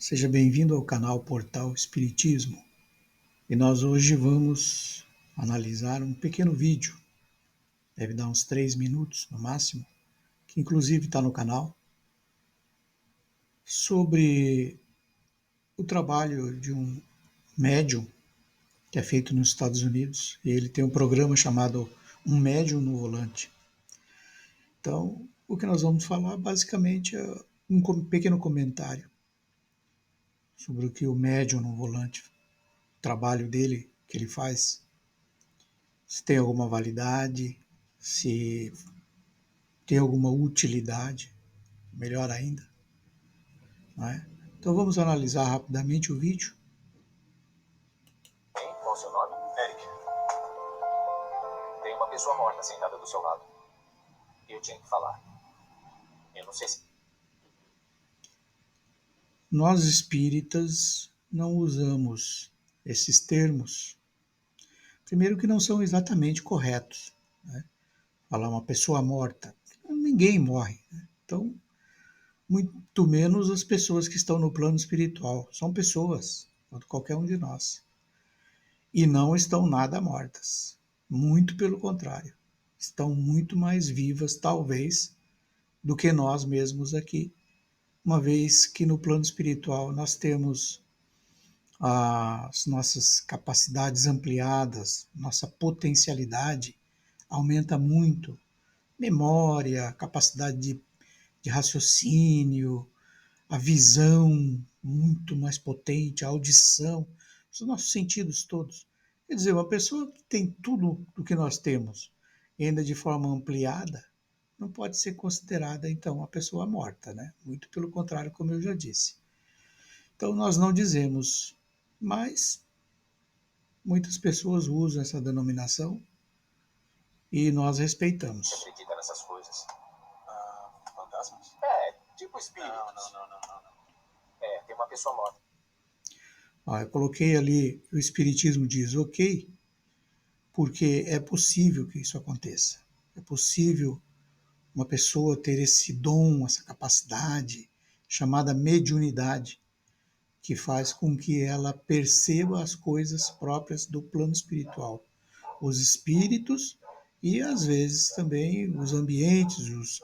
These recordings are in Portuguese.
Seja bem-vindo ao canal Portal Espiritismo. E nós hoje vamos analisar um pequeno vídeo, deve dar uns 3 minutos no máximo, que inclusive está no canal, sobre o trabalho de um médium que é feito nos Estados Unidos. E ele tem um programa chamado Um Médium no Volante. Então, o que nós vamos falar basicamente é um pequeno comentário sobre o que o médium no volante, o trabalho dele, que ele faz, se tem alguma validade, se tem alguma utilidade, melhor ainda. Não é? Então vamos analisar rapidamente o vídeo. Bem, qual o seu nome? Eric. Tem uma pessoa morta sentada do seu lado. Eu tinha que falar. Eu não sei se... Nós espíritas não usamos esses termos. Primeiro que não são exatamente corretos. Né? Falar uma pessoa morta. Ninguém morre. Né? Então, muito menos as pessoas que estão no plano espiritual. São pessoas, quanto qualquer um de nós. E não estão nada mortas. Muito pelo contrário. Estão muito mais vivas, talvez, do que nós mesmos aqui, uma vez que no plano espiritual nós temos as nossas capacidades ampliadas, nossa potencialidade aumenta muito, memória, capacidade de raciocínio, a visão muito mais potente, a audição, os nossos sentidos todos. Quer dizer, uma pessoa que tem tudo do que nós temos, e ainda de forma ampliada, não pode ser considerada, então, uma pessoa morta, né? Muito pelo contrário, como eu já disse. Então, nós não dizemos, mas muitas pessoas usam essa denominação e nós respeitamos. Você acredita nessas coisas? Fantasmas? É, tipo espíritos. Não. É, tem uma pessoa morta. Eu coloquei ali, o Espiritismo diz ok, porque é possível que isso aconteça. É possível uma pessoa ter esse dom, essa capacidade chamada mediunidade, que faz com que ela perceba as coisas próprias do plano espiritual, os espíritos e às vezes também os ambientes, os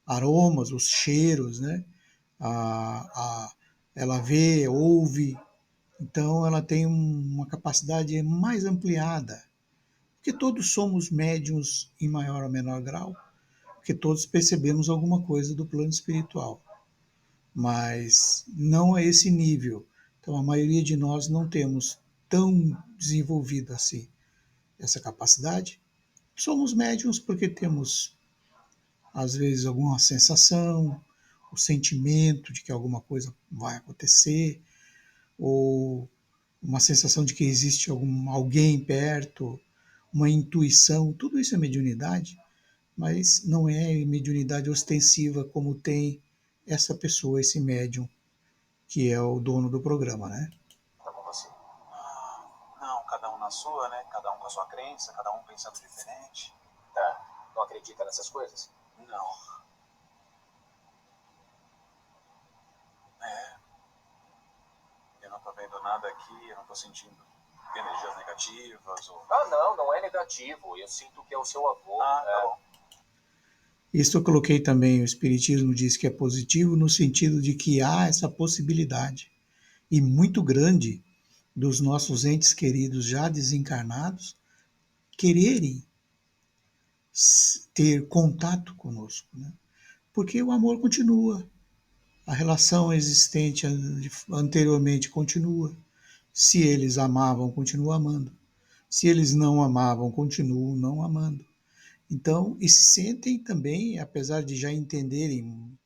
aromas, os cheiros, né? A, a, ela vê, ouve, então ela tem uma capacidade mais ampliada, porque todos somos médiums em maior ou menor grau, porque todos percebemos alguma coisa do plano espiritual, mas não a esse nível. Então a maioria de nós não temos tão desenvolvida assim essa capacidade. Somos médiums porque temos às vezes alguma sensação, o sentimento de que alguma coisa vai acontecer, ou uma sensação de que existe alguém perto, uma intuição, tudo isso é mediunidade, mas não é mediunidade ostensiva como tem essa pessoa, esse médium, que é o dono do programa, né? Tá com você. Não, cada um na sua, né? Cada um com a sua crença, cada um pensando diferente. Tá. Não acredita nessas coisas? Não. É. Eu não tô vendo nada aqui, eu não tô sentindo energias negativas ou... não é negativo. Eu sinto que é o seu avô. Tá bom. Isso eu coloquei também, o Espiritismo diz que é positivo no sentido de que há essa possibilidade, e muito grande, dos nossos entes queridos já desencarnados quererem ter contato conosco, né? Porque o amor continua, a relação existente anteriormente continua. Se eles amavam, continuam amando. Se eles não amavam, continuam não amando. Então, e se sentem também, apesar de já entenderem,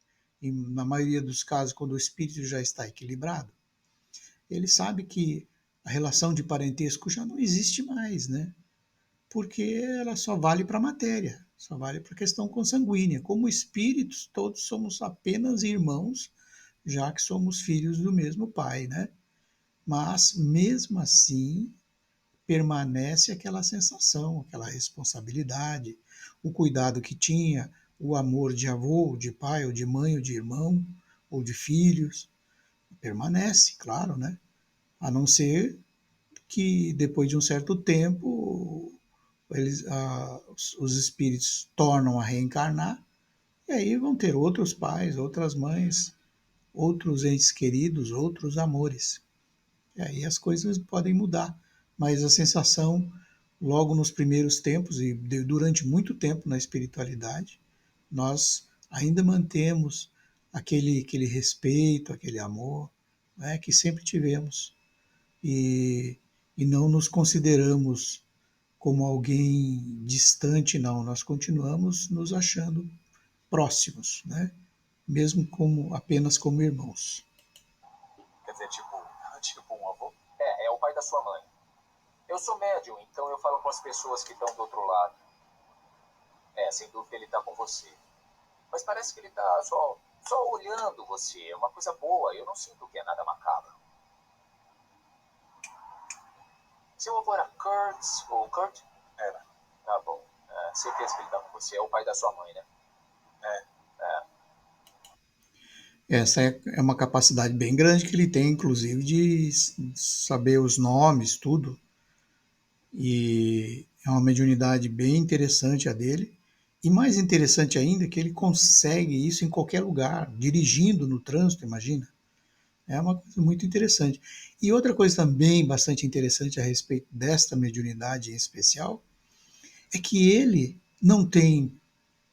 na maioria dos casos, quando o espírito já está equilibrado, ele sabe que a relação de parentesco já não existe mais, né? Porque ela só vale para a matéria, só vale para a questão consanguínea. Como espíritos, todos somos apenas irmãos, já que somos filhos do mesmo pai, né? Mas, mesmo assim, permanece aquela sensação, aquela responsabilidade, o cuidado que tinha, o amor de avô, ou de pai, ou de mãe, ou de irmão, ou de filhos. permanece, claro, né? A não ser que depois de um certo tempo os espíritos tornam a reencarnar e aí vão ter outros pais, outras mães, outros entes queridos, outros amores. E aí as coisas podem mudar, mas a sensação, logo nos primeiros tempos e durante muito tempo na espiritualidade, nós ainda mantemos aquele respeito, aquele amor, né, que sempre tivemos. E, e não nos consideramos como alguém distante, não. Nós continuamos nos achando próximos, né? Mesmo como apenas como irmãos. Quer dizer, tipo um avô? É o pai da sua mãe. Eu sou médium, então eu falo com as pessoas que estão do outro lado. Sem dúvida ele tá com você. Mas parece que ele tá só olhando você. É uma coisa boa, eu não sinto que é nada macabro. Seu avô era Kurt ou Kurt? Era. Tá bom. Certeza que ele tá com você. É o pai da sua mãe, né? É. Essa é uma capacidade bem grande que ele tem, inclusive, de saber os nomes, tudo. E é uma mediunidade bem interessante a dele. E mais interessante ainda é que ele consegue isso em qualquer lugar, dirigindo no trânsito, imagina. É uma coisa muito interessante. E outra coisa também bastante interessante a respeito desta mediunidade em especial é que ele não tem,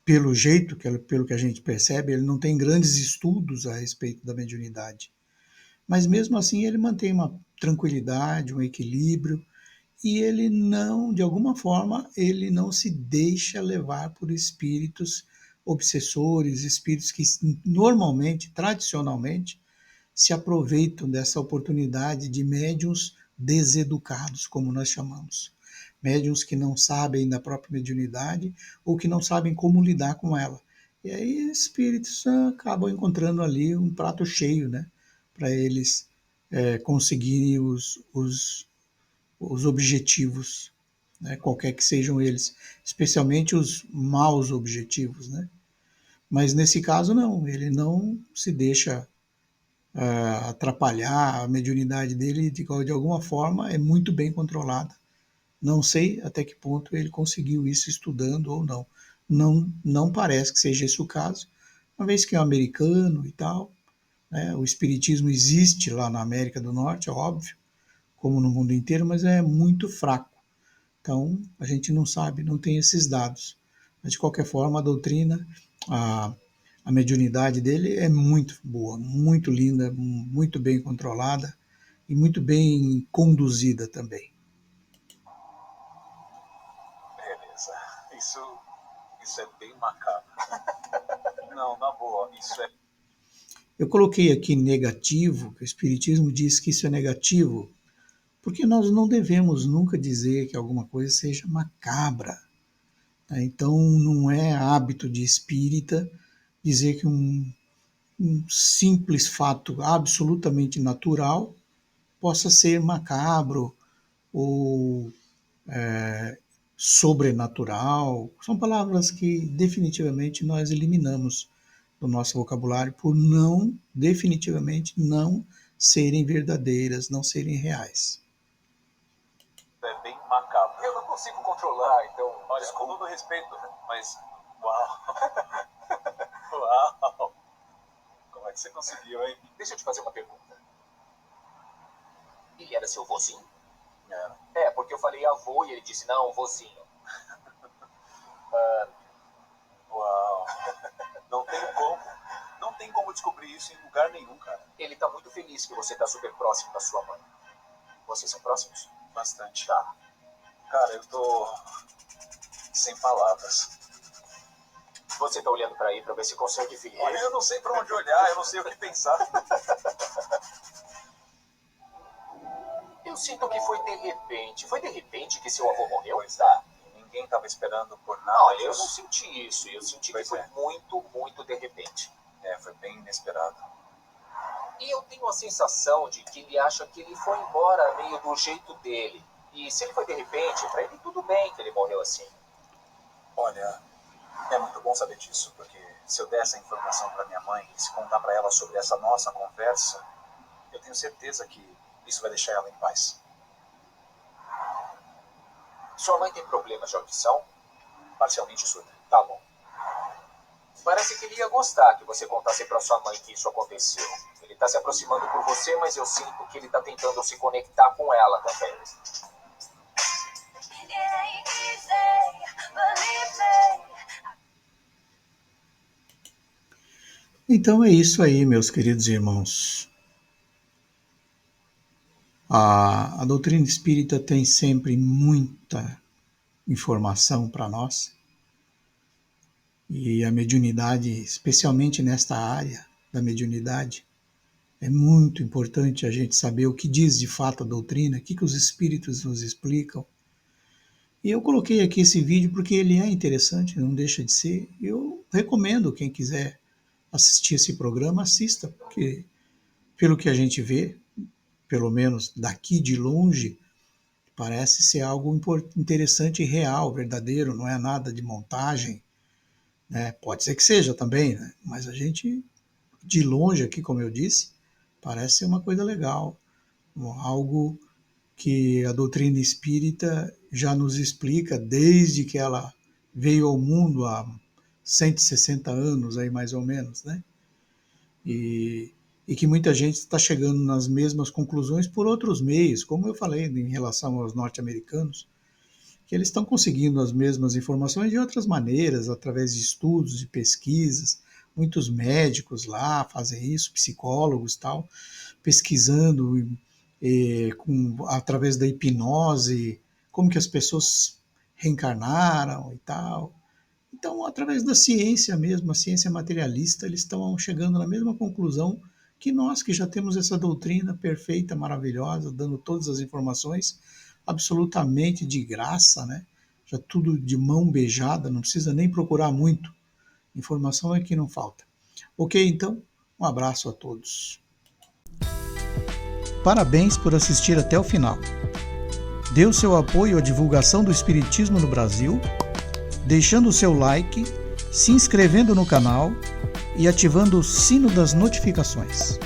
pelo jeito, pelo que a gente percebe, ele não tem grandes estudos a respeito da mediunidade. Mas mesmo assim ele mantém uma tranquilidade, um equilíbrio, e ele não, de alguma forma, ele não se deixa levar por espíritos obsessores, espíritos que normalmente, tradicionalmente, se aproveitam dessa oportunidade de médiuns deseducados, como nós chamamos. Médiuns que não sabem da própria mediunidade ou que não sabem como lidar com ela. E aí espíritos acabam encontrando ali um prato cheio, né? Para eles conseguirem os objetivos, né? Qualquer que sejam eles, especialmente os maus objetivos, né? Mas nesse caso não, ele não se deixa atrapalhar, a mediunidade dele de alguma forma é muito bem controlada. Não sei até que ponto ele conseguiu isso estudando ou não. Não parece que seja esse o caso, uma vez que é um americano e tal, né? O espiritismo existe lá na América do Norte, é óbvio, como no mundo inteiro, mas é muito fraco. Então, a gente não sabe, não tem esses dados. Mas, de qualquer forma, a doutrina, a, a mediunidade dele é muito boa, muito linda, muito bem controlada e muito bem conduzida também. Beleza. Isso é bem macabro. Não, na boa, isso é. Eu coloquei aqui negativo, que o Espiritismo diz que isso é negativo, porque nós não devemos nunca dizer que alguma coisa seja macabra. Tá? Então, não é hábito de espírita dizer que um simples fato absolutamente natural possa ser macabro ou sobrenatural. São palavras que definitivamente nós eliminamos do nosso vocabulário por definitivamente não serem verdadeiras, não serem reais. É bem macabro. Eu não consigo controlar, então. Olha, com todo respeito, mas. Uau! Uau! Como é que você conseguiu, hein? Deixa eu te fazer uma pergunta. Ele era seu vozinho? Era. Porque eu falei avô e ele disse não, vozinho. Uau! Não tem como. Não tem como descobrir isso em lugar nenhum, cara. Ele tá muito feliz que você tá super próximo da sua mãe. Vocês são próximos? Bastante. Tá. Cara, eu tô sem palavras. Você tá olhando pra aí pra ver se consegue ver. Olha, eu não sei pra onde olhar, eu não sei o que pensar. Eu sinto que foi de repente. Foi de repente que seu avô morreu? Pois é. Ninguém tava esperando por nada. Olha, eu não senti isso. Eu senti que foi muito, muito de repente. Foi bem inesperado. E eu tenho a sensação de que ele acha que ele foi embora meio do jeito dele. E se ele foi de repente, pra ele tudo bem que ele morreu assim. Olha, é muito bom saber disso, porque se eu der essa informação pra minha mãe e se contar pra ela sobre essa nossa conversa, Eu tenho certeza que isso vai deixar ela em paz. Sua mãe tem problemas de audição? Parcialmente surda. Tá bom. Parece que ele ia gostar que você contasse pra sua mãe que isso aconteceu. Ele tá se aproximando por você, mas eu sinto que ele tá tentando se conectar com ela também. Então é isso aí, meus queridos irmãos. A doutrina espírita tem sempre muita informação para nós. E a mediunidade, especialmente nesta área da mediunidade, é muito importante a gente saber o que diz de fato a doutrina, o que os espíritos nos explicam. E eu coloquei aqui esse vídeo porque ele é interessante, não deixa de ser. Eu recomendo quem quiser assistir esse programa, assista, porque pelo que a gente vê, pelo menos daqui de longe, parece ser algo interessante e real, verdadeiro, não é nada de montagem, né? Pode ser que seja também, né? Mas a gente, de longe aqui, como eu disse, parece ser uma coisa legal, algo que a doutrina espírita já nos explica desde que ela veio ao mundo há 160 anos, aí mais ou menos, né? E que muita gente está chegando nas mesmas conclusões por outros meios, como eu falei em relação aos norte-americanos, que eles estão conseguindo as mesmas informações de outras maneiras, através de estudos, de pesquisas. Muitos médicos lá fazem isso, psicólogos tal, pesquisando através da hipnose, como que as pessoas reencarnaram e tal. Então, através da ciência mesmo, a ciência materialista, eles estão chegando na mesma conclusão que nós, que já temos essa doutrina perfeita, maravilhosa, dando todas as informações absolutamente de graça, né? Já tudo de mão beijada, não precisa nem procurar muito. Informação é que não falta. Ok, então, um abraço a todos. Parabéns por assistir até o final. Dê o seu apoio à divulgação do Espiritismo no Brasil, deixando o seu like, se inscrevendo no canal e ativando o sino das notificações.